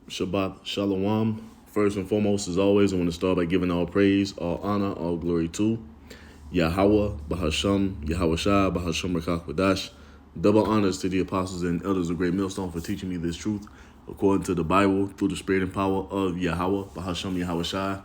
Shabbat Shalom. First and foremost, as always, I want to start by giving all praise, all honor, all glory to Yahweh, Bahasham, Yahweh Shai, Bahasham Rakach Wadash. Double honors to the apostles and elders of Great Millstone for teaching me this truth according to the Bible through the spirit and power of Yahweh, Bahasham, Yahweh Shai.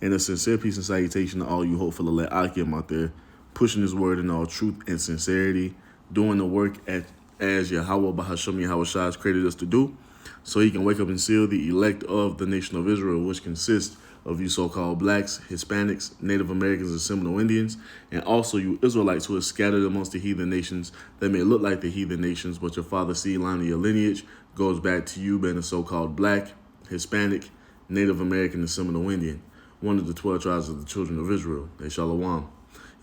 And a sincere peace and salutation to all you hopeful elect Akim out there, pushing his word in all truth and sincerity, doing the work as Yahweh, Bahasham, Yahweh Shai has created us to do, so he can wake up and seal the elect of the nation of Israel, which consists of you so-called blacks, Hispanics, Native Americans, and Seminole Indians, and also you Israelites who are scattered amongst the heathen nations that may look like the heathen nations, but your father's seed line of your lineage goes back to you being a so-called black, Hispanic, Native American, and Seminole Indian, one of the 12 tribes of the children of Israel. Hey, Shalom.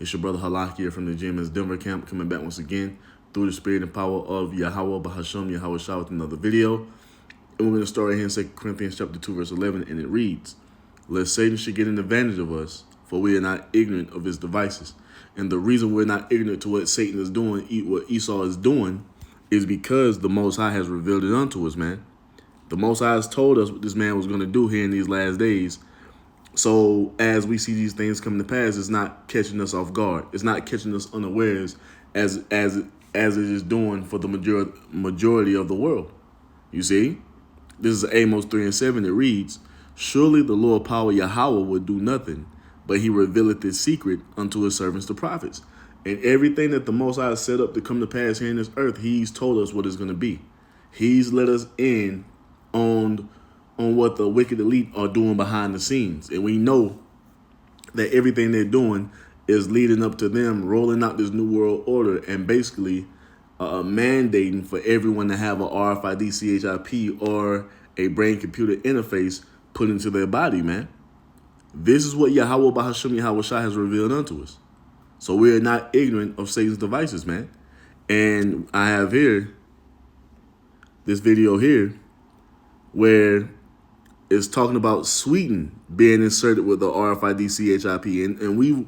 It's your brother Halak here from the GMS Denver camp, coming back once again through the spirit and power of Yahweh, Bahasham, Yahweh Shah with another video. And we're going to start right here in 2 Corinthians chapter 2, verse 11, and it reads, "Lest Satan should get an advantage of us, for we are not ignorant of his devices." And the reason we're not ignorant to what Satan is doing, what Esau is doing, is because the Most High has revealed it unto us, man. The Most High has told us what this man was going to do here in these last days. So as we see these things come to pass, it's not catching us off guard. It's not catching us unawares as it is doing for the majority of the world. You see? This is Amos 3 and 7. It reads, "Surely the Lord power Yahweh would do nothing, but he revealeth his secret unto his servants the prophets." And everything that the Most High has set up to come to pass here in this earth, he's told us what it's going to be. He's let us in on what the wicked elite are doing behind the scenes. And we know that everything they're doing is leading up to them rolling out this new world order and basically mandating for everyone to have a RFID CHIP or a brain-computer interface put into their body, man. This is what Yahweh Bahasham Yahweh Shai has revealed unto us. So we are not ignorant of Satan's devices, man. And I have here this video here where it's talking about Sweden being inserted with the RFID CHIP. And we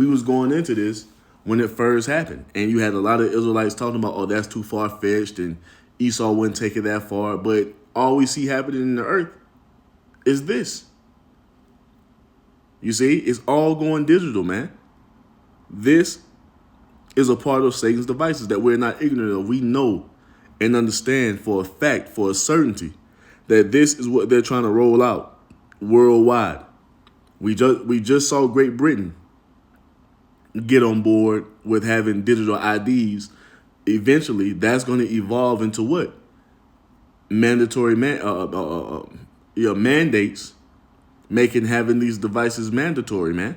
was going into this when it first happened. And you had a lot of Israelites talking about, oh, that's too far-fetched and Esau wouldn't take it that far. But all we see happening in the earth is this. You see, it's all going digital, man. This is a part of Satan's devices that we're not ignorant of. We know and understand for a fact, for a certainty, that this is what they're trying to roll out worldwide. We just saw Great Britain get on board with having digital IDs. Eventually, that's going to evolve into what? Mandatory mandates, making having these devices mandatory, man.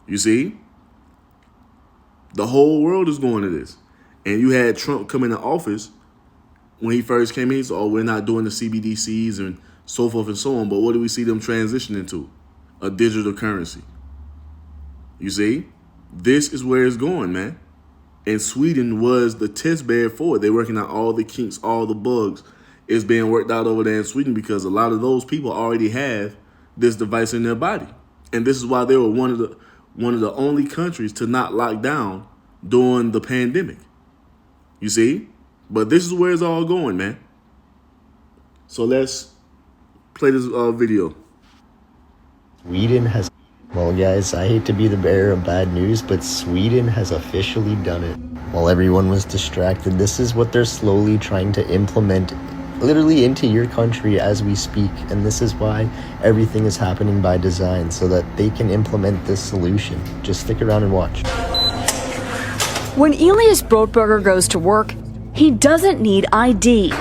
You see? The whole world is going to this. And you had Trump come into office when he first came in. He said, oh, we're not doing the CBDCs and so forth and so on. But what do we see them transitioning to? A digital currency. You see? This is where it's going, man. And Sweden was the test bed for it. They're working out all the kinks, all the bugs. It's being worked out over there in Sweden because a lot of those people already have this device in their body. And this is why they were one of the only countries to not lock down during the pandemic. You see? But this is where it's all going, man. So let's play this video. Sweden has... Well, guys, I hate to be the bearer of bad news, but Sweden has officially done it. While everyone was distracted, this is what they're slowly trying to implement literally into your country as we speak. And this is why everything is happening by design, so that they can implement this solution. Just stick around and watch. When Elias Brotberger goes to work, he doesn't need ID.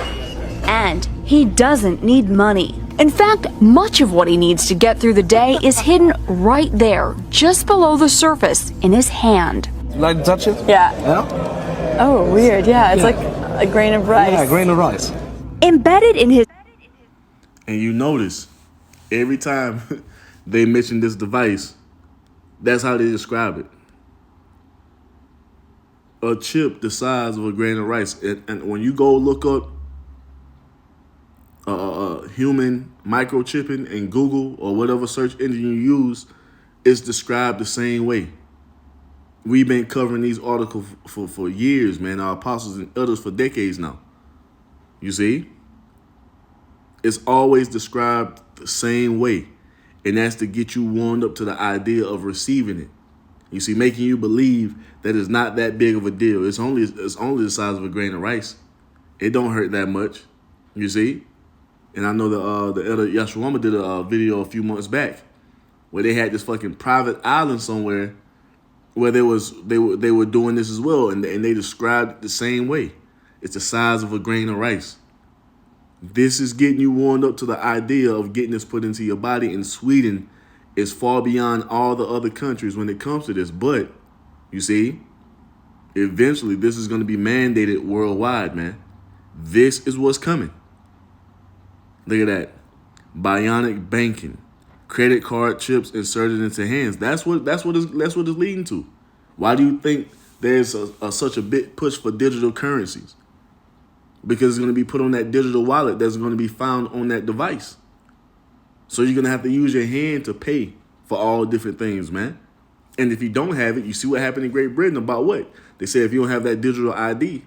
And he doesn't need money. In fact, much of what he needs to get through the day is hidden right there, just below the surface, in his hand. Like to touch it? Yeah. Yeah? Oh, weird. Yeah, it's like a grain of rice. Yeah, a grain of rice. Embedded in his... And you notice, every time they mention this device, that's how they describe it. A chip the size of a grain of rice. And when you go look up human microchipping in Google or whatever search engine you use, it's described the same way. We've been covering these articles for years, man. Our apostles and elders for decades now. You see? It's always described the same way, and that's to get you warmed up to the idea of receiving it. You see, making you believe that it's not that big of a deal. It's only the size of a grain of rice. It don't hurt that much. You see, and I know the elder Yashwama did a video a few months back where they had this fucking private island somewhere where they were doing this as well, and they described it the same way. It's the size of a grain of rice. This is getting you warmed up to the idea of getting this put into your body, and Sweden is far beyond all the other countries when it comes to this. But, you see, eventually this is going to be mandated worldwide, man. This is what's coming. Look at that. Bionic banking. Credit card chips inserted into hands. That's what it's leading to. Why do you think there's such a big push for digital currencies? Because it's going to be put on that digital wallet that's going to be found on that device. So you're going to have to use your hand to pay for all different things, man. And if you don't have it, you see what happened in Great Britain about what? They said if you don't have that digital ID,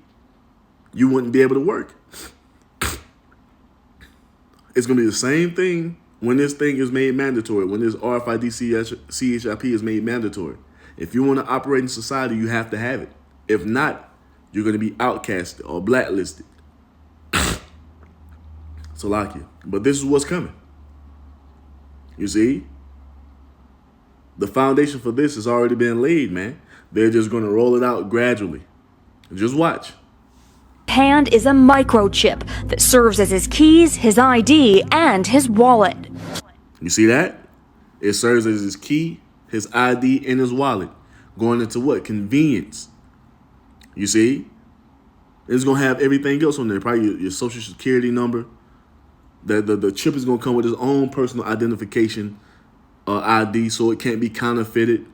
you wouldn't be able to work. It's going to be the same thing when this thing is made mandatory, when this RFID CHIP is made mandatory. If you want to operate in society, you have to have it. If not, you're going to be outcasted or blacklisted. So like you. But this is what's coming. You see? The foundation for this has already been laid, man. They're just going to roll it out gradually. Just watch. Hand is a microchip that serves as his keys, his ID, and his wallet. You see that? It serves as his key, his ID, and his wallet. Going into what? Convenience. You see? It's going to have everything else on there. Probably your social security number. The chip is going to come with its own personal identification ID, so it can't be counterfeited.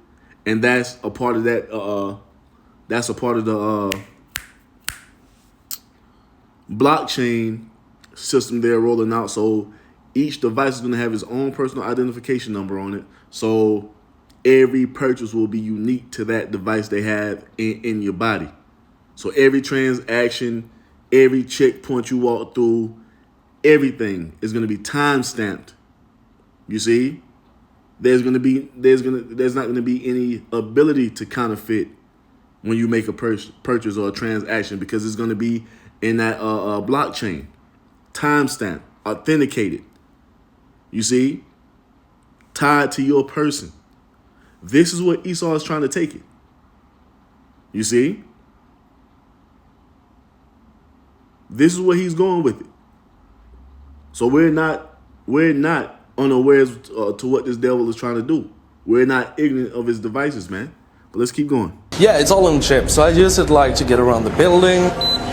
And that's a part of that. That's a part of the blockchain system they're rolling out. So each device is going to have its own personal identification number on it. So every purchase will be unique to that device they have in your body. So every transaction, every checkpoint you walk through, everything is going to be time stamped. You see, there's not going to be any ability to counterfeit when you make a purchase or a transaction, because it's going to be in that blockchain, time stamp, authenticated. You see, tied to your person. This is what Esau is trying to take it. You see, this is where he's going with it. So we're not unawares to what this devil is trying to do. We're not ignorant of his devices, man. But let's keep going. Yeah, it's all on chip. So I use it like to get around the building.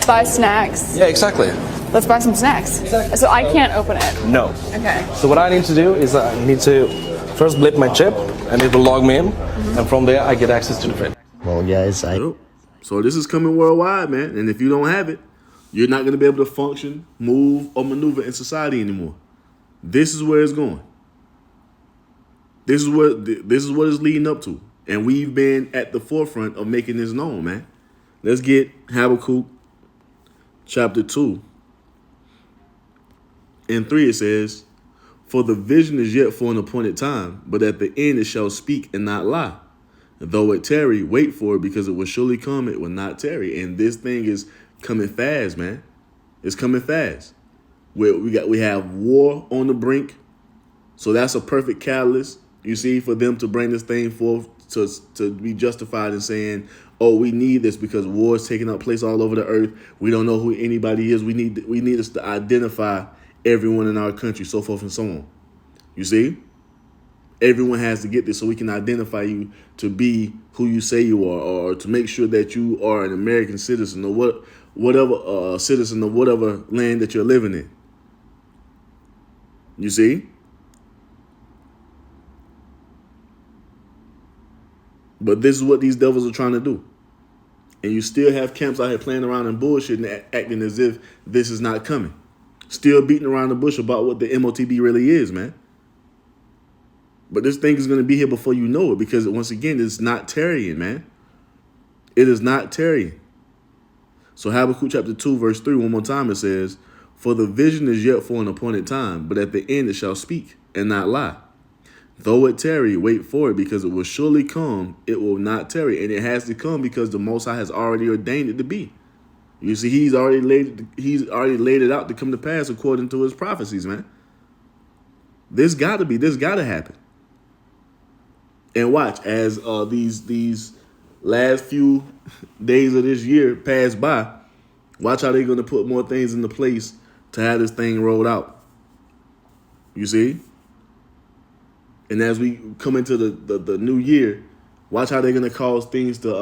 Buy snacks. Yeah, exactly. Let's buy some snacks. Exactly. So I can't open it. No. Okay. So what I need to do is I need to first blip my chip, and it will log me in. And from there, I get access to the print. Well, guys, So this is coming worldwide, man. And if you don't have it, you're not going to be able to function, move, or maneuver in society anymore. This is where it's going. This is what it's leading up to. And we've been at the forefront of making this known, man. Let's get Habakkuk chapter 2. In 3 it says, "For the vision is yet for an appointed time, but at the end it shall speak and not lie. Though it tarry, wait for it, because it will surely come, it will not tarry." And this thing is coming fast, man. It's coming fast. We have war on the brink. So that's a perfect catalyst, you see, for them to bring this thing forth to be justified in saying, oh, we need this because war is taking up place all over the earth. We don't know who anybody is. We need us to identify everyone in our country, so forth and so on. You see? Everyone has to get this so we can identify you to be who you say you are, or to make sure that you are an American citizen, or whatever citizen of whatever land that you're living in. You see? But this is what these devils are trying to do. And you still have camps out here playing around and bullshit and acting as if this is not coming. Still beating around the bush about what the MOTB really is, man. But this thing is going to be here before you know it, because once again, it's not tarrying, man. It is not tarrying. So Habakkuk chapter 2, verse 3, one more time, it says, For the vision is yet for an appointed time, but at the end it shall speak and not lie. Though it tarry, wait for it, because it will surely come. It will not tarry, and it has to come because the Most High has already ordained it to be. You see, he's already laid it out to come to pass according to his prophecies, man. This got to happen. And watch as these last few days of this year pass by. Watch how they're going to put more things into place to have this thing rolled out. You see? And as we come into the new year, watch how they're going to cause things to